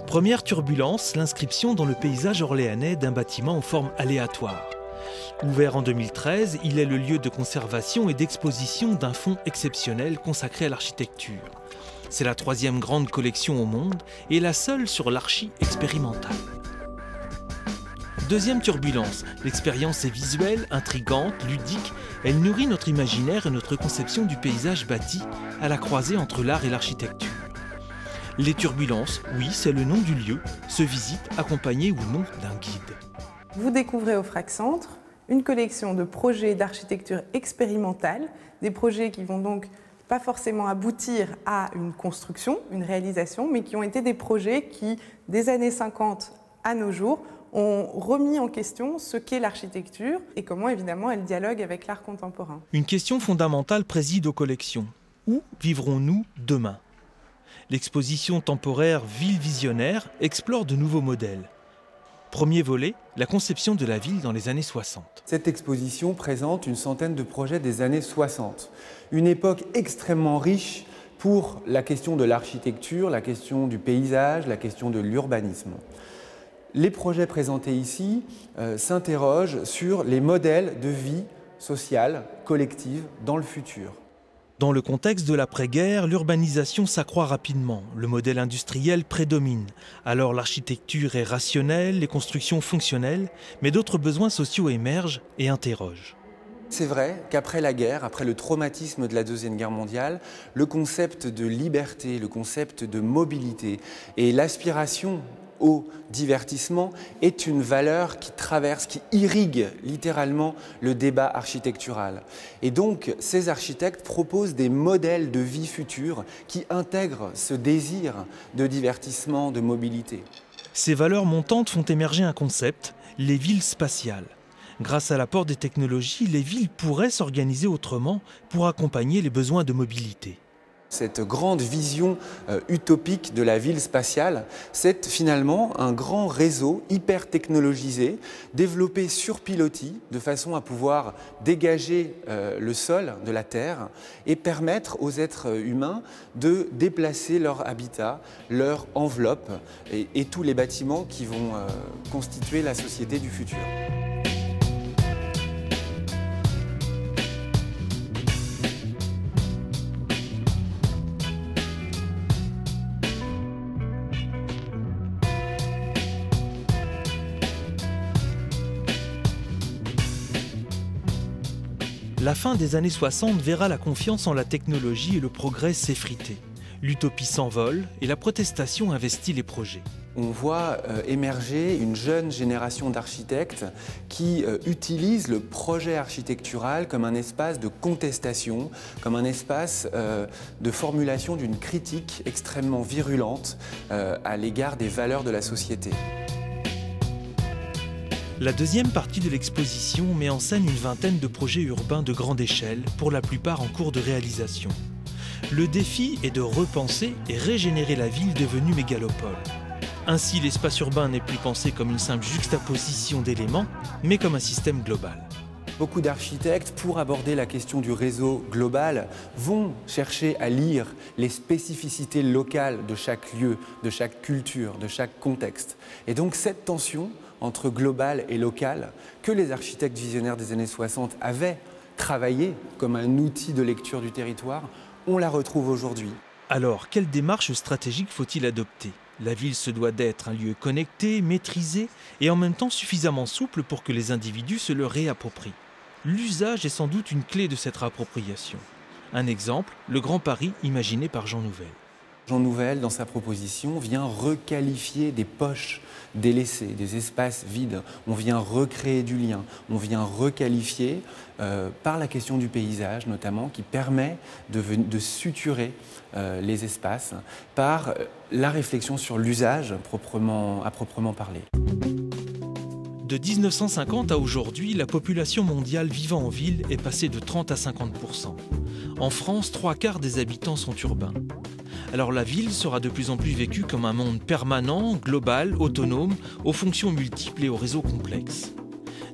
Première turbulence, l'inscription dans le paysage orléanais d'un bâtiment en forme aléatoire. Ouvert en 2013, il est le lieu de conservation et d'exposition d'un fonds exceptionnel consacré à l'architecture. C'est la 3e grande collection au monde et la seule sur l'archi expérimentale. Deuxième turbulence, l'expérience est visuelle, intrigante, ludique. Elle nourrit notre imaginaire et notre conception du paysage bâti à la croisée entre l'art et l'architecture. Les turbulences, oui, c'est le nom du lieu, se visitent accompagnées ou non d'un guide. Vous découvrez au Frac Centre une collection de projets d'architecture expérimentale, des projets qui vont donc pas forcément aboutir à une construction, une réalisation, mais qui ont été des projets qui, des années 50 à nos jours, ont remis en question ce qu'est l'architecture et comment évidemment elle dialogue avec l'art contemporain. Une question fondamentale préside aux collections. Où vivrons-nous demain ? L'exposition temporaire Ville visionnaire explore de nouveaux modèles. Premier volet, la conception de la ville dans les années 60. Cette exposition présente une centaine de projets des années 60. Une époque extrêmement riche pour la question de l'architecture, la question du paysage, la question de l'urbanisme. Les projets présentés ici s'interrogent sur les modèles de vie sociale, collective, dans le futur. Dans le contexte de l'après-guerre, l'urbanisation s'accroît rapidement. Le modèle industriel prédomine. Alors l'architecture est rationnelle, les constructions fonctionnelles, mais d'autres besoins sociaux émergent et interrogent. C'est vrai qu'après la guerre, après le traumatisme de la Deuxième Guerre mondiale, le concept de liberté, le concept de mobilité et l'aspiration au divertissement est une valeur qui traverse, qui irrigue littéralement le débat architectural. Et donc, ces architectes proposent des modèles de vie future qui intègrent ce désir de divertissement, de mobilité. Ces valeurs montantes font émerger un concept, les villes spatiales. Grâce à l'apport des technologies, les villes pourraient s'organiser autrement pour accompagner les besoins de mobilité. Cette grande vision utopique de la ville spatiale, c'est finalement un grand réseau hyper technologisé, développé sur pilotis, de façon à pouvoir dégager le sol de la Terre et permettre aux êtres humains de déplacer leur habitat, leur enveloppe et tous les bâtiments qui vont constituer la société du futur. La fin des années 60 verra la confiance en la technologie et le progrès s'effriter. L'utopie s'envole et la protestation investit les projets. On voit émerger une jeune génération d'architectes qui utilisent le projet architectural comme un espace de contestation, comme un espace de formulation d'une critique extrêmement virulente à l'égard des valeurs de la société. La deuxième partie de l'exposition met en scène une vingtaine de projets urbains de grande échelle, pour la plupart en cours de réalisation. Le défi est de repenser et régénérer la ville devenue mégalopole. Ainsi, l'espace urbain n'est plus pensé comme une simple juxtaposition d'éléments, mais comme un système global. Beaucoup d'architectes, pour aborder la question du réseau global, vont chercher à lire les spécificités locales de chaque lieu, de chaque culture, de chaque contexte. Et donc cette tension entre global et local, que les architectes visionnaires des années 60 avaient travaillé comme un outil de lecture du territoire, on la retrouve aujourd'hui. Alors, quelle démarche stratégique faut-il adopter ? La ville se doit d'être un lieu connecté, maîtrisé et en même temps suffisamment souple pour que les individus se le réapproprient. L'usage est sans doute une clé de cette réappropriation. Un exemple, le Grand Paris imaginé par Jean Nouvel. Jean Nouvel, dans sa proposition, vient requalifier des poches délaissées, des espaces vides. On vient recréer du lien, on vient requalifier par la question du paysage notamment, qui permet de suturer les espaces par la réflexion sur l'usage à proprement parler. De 1950 à aujourd'hui, la population mondiale vivant en ville est passée de 30 à 50%. En France, 3/4 des habitants sont urbains. Alors la ville sera de plus en plus vécue comme un monde permanent, global, autonome, aux fonctions multiples et aux réseaux complexes.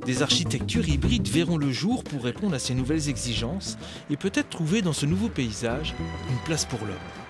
Des architectures hybrides verront le jour pour répondre à ces nouvelles exigences et peut-être trouver dans ce nouveau paysage une place pour l'homme.